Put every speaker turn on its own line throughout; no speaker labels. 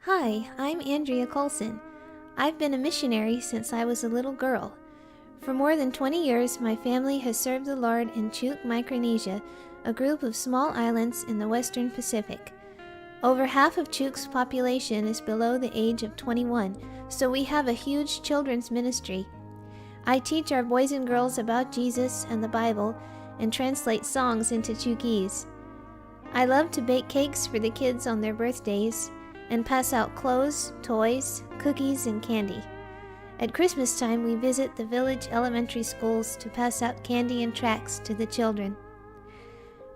Hi, I'm Andrea Colson. I've been a missionary since I was a little girl. For more than 20 years, my family has served the Lord in Chuuk, Micronesia, a group of small islands in the Western Pacific. Over half of Chuuk's population is below the age of 21, so we have a huge children's ministry. I teach our boys and girls about Jesus and the Bible and translate songs into Chuukese. I love to bake cakes for the kids on their birthdays and pass out clothes, toys, cookies, and candy. At Christmas time, we visit the village elementary schools to pass out candy and tracts to the children.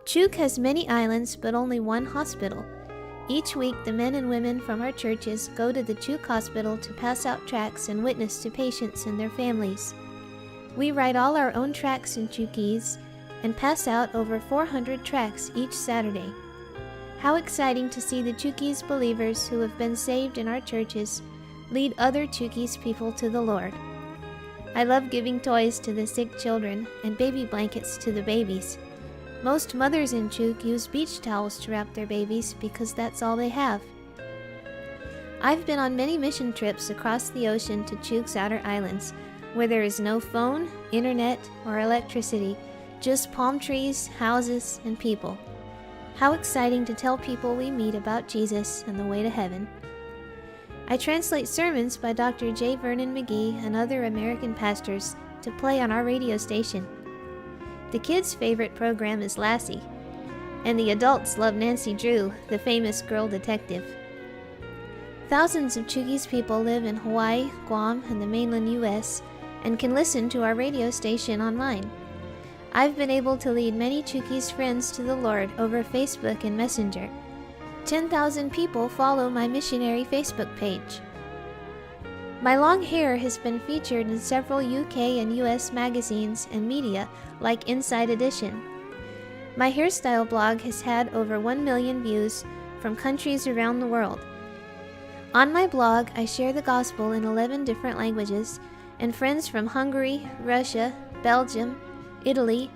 Chuuk has many islands, but only one hospital. Each week, the men and women from our churches go to the Chuuk Hospital to pass out tracts and witness to patients and their families. We write all our own tracts in Chuukese and pass out over 400 tracts each Saturday. How exciting to see the Chuukese believers who have been saved in our churches lead other Chuukese people to the Lord. I love giving toys to the sick children and baby blankets to the babies. Most mothers in Chuuk use beach towels to wrap their babies because that's all they have. I've been on many mission trips across the ocean to Chuuk's outer islands, where there is no phone, internet, or electricity, just palm trees, houses, and people. How exciting to tell people we meet about Jesus and the way to heaven. I translate sermons by Dr. J. Vernon McGee and other American pastors to play on our radio station. The kids' favorite program is Lassie, and the adults love Nancy Drew, the famous girl detective. Thousands of Chuukese people live in Hawaii, Guam, and the mainland U.S. and can listen to our radio station online. I've been able to lead many Chuukese friends to the Lord over Facebook and Messenger. 10,000 people follow my missionary Facebook page. My long hair has been featured in several UK and US magazines and media like Inside Edition. My hairstyle blog has had over 1 million views from countries around the world. On my blog, I share the gospel in 11 different languages, and friends from Hungary, Russia, Belgium, Italy,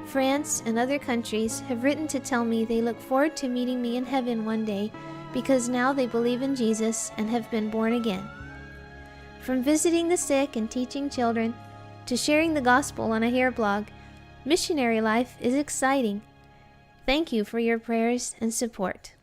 France, and other countries have written to tell me they look forward to meeting me in heaven one day because now they believe in Jesus and have been born again. From visiting the sick and teaching children to sharing the gospel on a hair blog, missionary life is exciting. Thank you for your prayers and support.